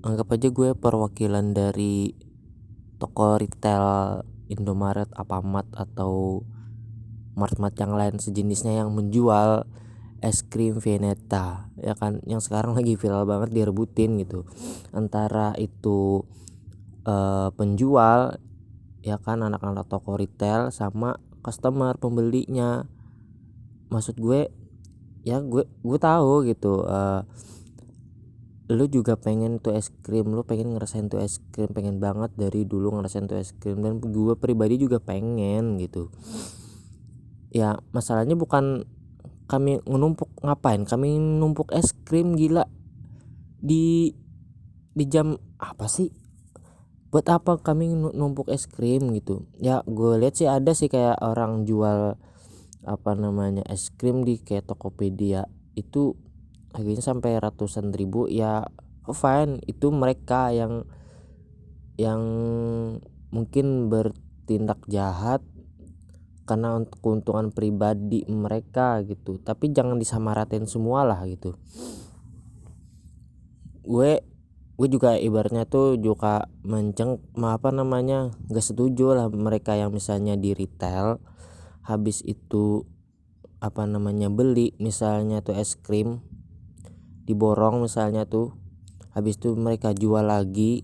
Anggap aja gue perwakilan dari toko retail Indomaret, Alfamart, atau mart-mart yang lain sejenisnya yang menjual es krim Veneta, ya kan, yang sekarang lagi viral banget direbutin gitu antara itu penjual, ya kan, anak-anak toko retail sama customer pembelinya. Maksud gue, ya gue tahu gitu, lu juga pengen tuh es krim, lu pengen ngerasain tuh es krim, pengen banget dari dulu ngerasain tuh es krim, dan gue pribadi juga pengen gitu. Ya masalahnya bukan kami numpuk es krim, gila, di jam apa sih, buat apa kami numpuk es krim gitu. Ya gue lihat sih ada sih kayak orang jual apa namanya es krim di kayak Tokopedia itu harganya sampai ratusan ribu. Ya fine, itu mereka yang mungkin bertindak jahat karena untuk keuntungan pribadi mereka gitu, tapi jangan disamaratain semua lah gitu. Gue juga ibaratnya tuh juga nggak setuju lah mereka yang misalnya di retail habis itu beli misalnya tuh es krim diborong misalnya tuh, habis itu mereka jual lagi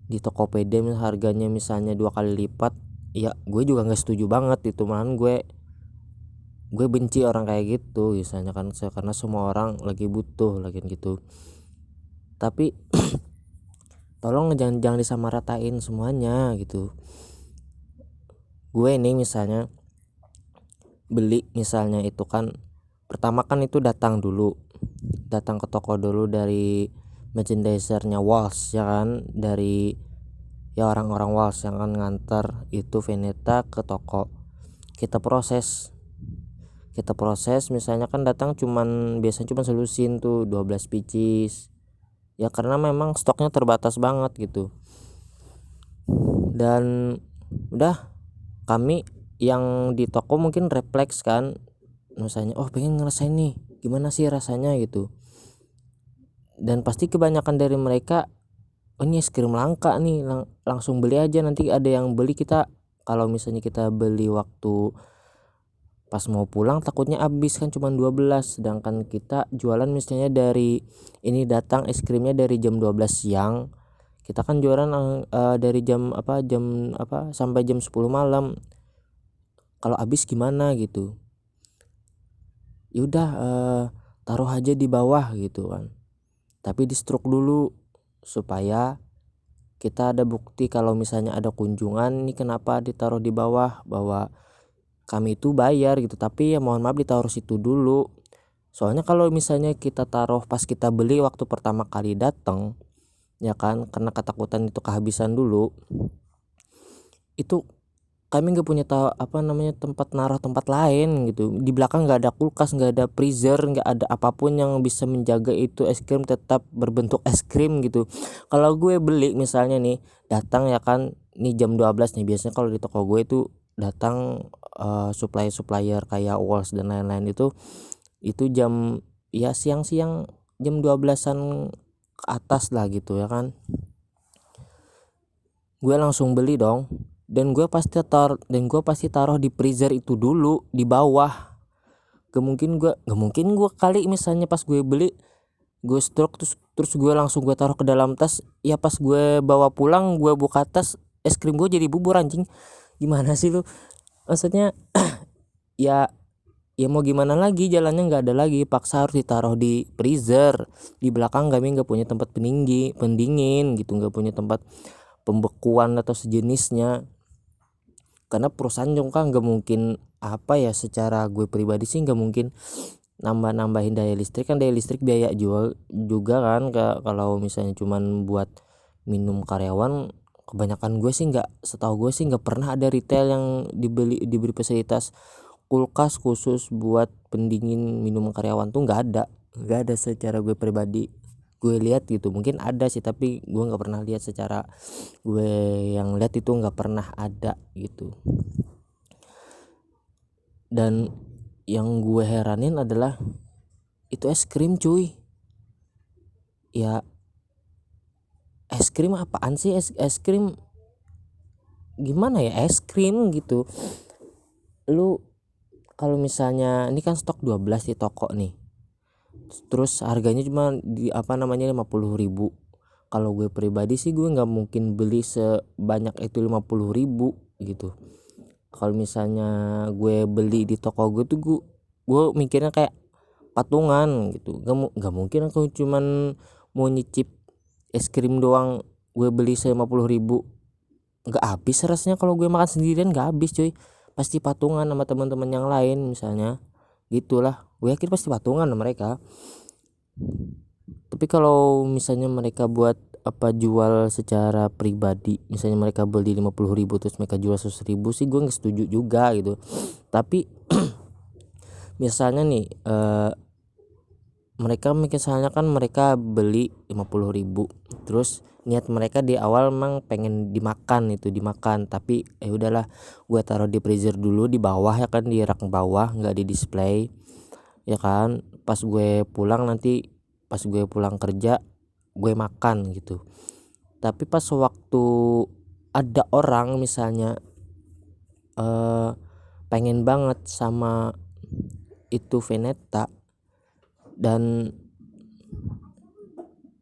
di Tokopedia harganya misalnya 2 kali lipat. Ya gue juga nggak setuju banget itu, malahan gue benci orang kayak gitu misalnya kan, karena semua orang lagi butuh lagi gitu. Tapi tolong jangan disamaratain semuanya gitu. Gue ini misalnya beli misalnya itu kan, pertama kan itu datang ke toko dulu dari merchandisernya Walls, ya kan, dari ya orang-orang Walls yang kan nganter itu Veneta ke toko. Kita proses misalnya kan datang biasanya cuman selusin tuh 12 pieces, ya karena memang stoknya terbatas banget gitu. Dan udah, kami yang di toko mungkin refleks kan, misalnya pengen ngerasain nih gimana sih rasanya gitu. Dan pasti kebanyakan dari mereka, ini es krim langka nih, langsung beli aja, nanti ada yang beli. Kalau misalnya kita beli waktu pas mau pulang takutnya habis kan cuma 12, sedangkan kita jualan misalnya datang es krimnya dari jam 12 siang, kita kan jualan dari jam sampai jam 10 malam. Kalau habis gimana gitu, ya udah, taruh aja di bawah gitu kan, tapi di stroke dulu supaya kita ada bukti kalau misalnya ada kunjungan nih, kenapa ditaruh di bawah, bahwa kami itu bayar gitu, tapi ya mohon maaf ditaruh situ dulu. Soalnya kalau misalnya kita taruh pas kita beli waktu pertama kali datang, ya kan, karena ketakutan itu kehabisan dulu, itu kami nggak punya tempat naruh tempat lain gitu. Di belakang nggak ada kulkas, nggak ada freezer, nggak ada apapun yang bisa menjaga itu es krim tetap berbentuk es krim gitu. Kalau gue beli misalnya nih, datang ya kan, nih jam 12 nih, biasanya kalau di toko gue itu datang supplier kayak Walls dan lain-lain itu jam, ya siang-siang, jam 12-an ke atas lah gitu, ya kan. Gue langsung beli dong, dan gue pasti taruh di freezer itu dulu di bawah. Gak mungkin gue kali misalnya pas gue beli gue stroke terus gue taruh ke dalam tas, ya pas gue bawa pulang gue buka tas, es krim gue jadi bubur, anjing. Gimana sih lu, maksudnya? Ya mau gimana lagi, jalannya nggak ada lagi, paksa harus ditaruh di freezer. Di belakang kami nggak punya tempat pendingin gitu, nggak punya tempat pembekuan atau sejenisnya, karena perusahaan juga nggak mungkin secara gue pribadi sih nggak mungkin nambahin daya listrik. Kan daya listrik biaya jual juga kan, kalau misalnya cuman buat minum karyawan. Kebanyakan setahu gue sih nggak pernah ada retail yang diberi fasilitas kulkas khusus buat pendingin minum karyawan tuh, nggak ada secara gue pribadi gue lihat gitu. Mungkin ada sih, tapi gue nggak pernah lihat, secara gue yang lihat itu nggak pernah ada gitu. Dan yang gue heranin adalah itu es krim, cuy. Ya es krim apaan sih, es krim gimana ya, es krim gitu. Lu kalau misalnya ini kan stok 12 di toko nih, terus harganya cuma di 50.000. Kalau gue pribadi sih gue nggak mungkin beli sebanyak itu 50.000 gitu. Kalau misalnya gue beli di toko gue tuh gue mikirnya kayak patungan gitu. Nggak mungkin aku cuman mau nyicip es krim doang gue beli 50.000, nggak habis rasanya. Kalau gue makan sendirian nggak habis cuy, pasti patungan sama teman-teman yang lain misalnya gitulah. Gue yakin pasti patungan sama mereka. Tapi kalau misalnya mereka buat jual secara pribadi, misalnya mereka beli 50.000 terus mereka jual 100.000 sih gue nggak setuju juga gitu. Tapi misalnya nih misalnya kan mereka beli 50.000, terus niat mereka di awal emang pengen dimakan, tapi udahlah gue taruh di freezer dulu di bawah ya kan, di rak bawah, nggak di display ya kan. Pas gue pulang kerja gue makan gitu. Tapi pas waktu ada orang misalnya pengen banget sama itu Veneta, dan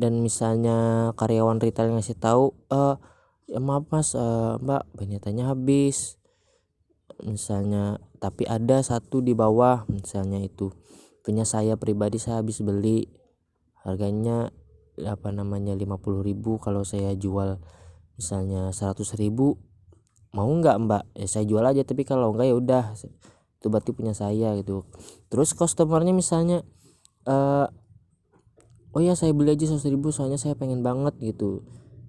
misalnya karyawan retail ngasih tahu ya maaf mas, mbak Venetanya habis misalnya, tapi ada satu di bawah misalnya, itu punya saya pribadi, saya habis beli, harganya 50.000, kalau saya jual misalnya 100.000, mau nggak mbak? Ya saya jual aja, tapi kalau enggak ya udah, itu berarti punya saya gitu. Terus customernya misalnya oh ya saya beli aja 100.000 soalnya saya pengen banget gitu,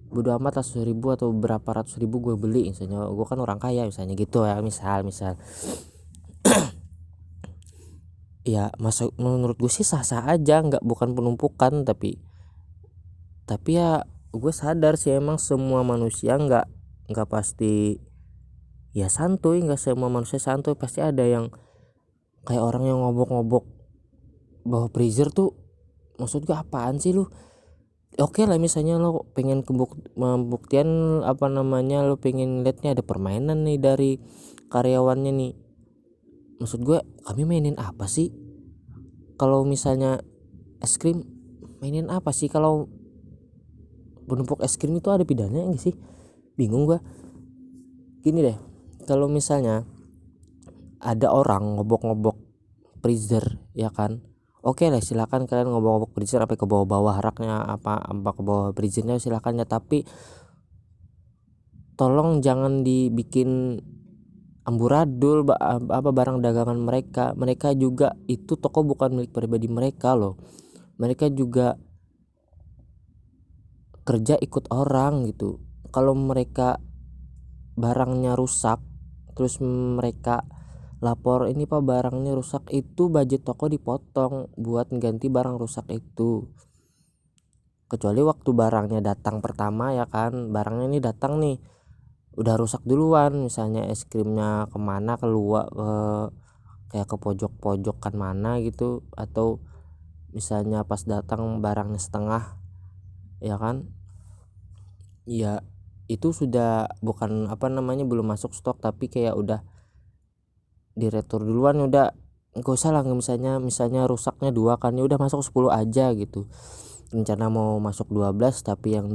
bodo amat 100.000 atau berapa ratus ribu gue beli, misalnya gue kan orang kaya misalnya gitu ya, misal ya masuk, menurut gue sih sah-sah aja, bukan penumpukan. Tapi ya gue sadar sih emang semua manusia nggak pasti ya santuy, nggak semua manusia santuy, pasti ada yang kayak orang yang ngobok-ngobok bawa freezer tuh. Maksud gue apaan sih lu? Oke lah misalnya lo pengen pembuktian lo pengen liatnya ada permainan nih dari karyawannya nih. Maksud gue kami mainin apa sih? Kalau misalnya es krim mainin apa sih? Kalau penumpuk es krim itu ada pidananya enggak sih? Bingung gue. Gini deh, kalau misalnya ada orang ngobok-ngobok freezer ya kan, oke lah silakan kalian ngobok-ngobok freezer sampai ke bawah-bawah raknya, apa ke bawah freezernya silakan ya, tapi tolong jangan dibikin amburadul barang dagangan mereka juga itu toko bukan milik pribadi mereka loh, mereka juga kerja ikut orang gitu. Kalau mereka barangnya rusak terus mereka lapor, ini pak barangnya rusak, itu budget toko dipotong buat ganti barang rusak itu. Kecuali waktu barangnya datang pertama ya kan, barangnya ini datang nih udah rusak duluan, misalnya es krimnya kemana, keluar kayak ke pojok-pojokan mana gitu, atau misalnya pas datang barangnya setengah ya kan, ya itu sudah bukan belum masuk stok, tapi kayak udah diretur duluan, udah nggak usah lah. Misalnya rusaknya 2 kan, ya udah masuk 10 aja gitu. Rencana mau masuk 12 tapi yang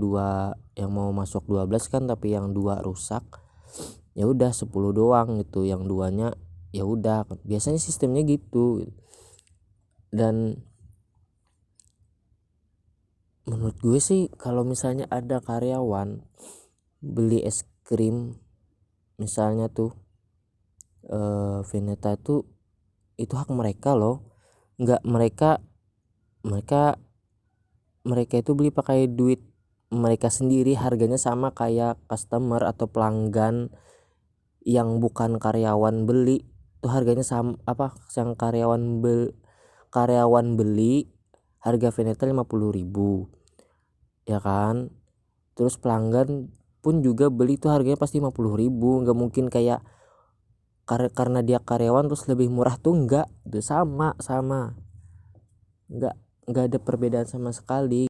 mau masuk 12 kan, tapi yang 2 rusak, ya udah 10 doang gitu, yang 2-nya ya udah. Biasanya sistemnya gitu. Dan menurut gue sih kalau misalnya ada karyawan beli es krim misalnya tuh Veneta tuh, itu hak mereka loh. Nggak, mereka itu beli pakai duit mereka sendiri, harganya sama kayak customer atau pelanggan yang bukan karyawan beli tuh, harganya sama yang karyawan beli harga Veneta 50.000 ya kan, terus pelanggan pun juga beli tuh harganya pasti 50.000. Nggak mungkin kayak karena dia karyawan terus lebih murah tuh, enggak, itu sama nggak ada perbedaan sama sekali.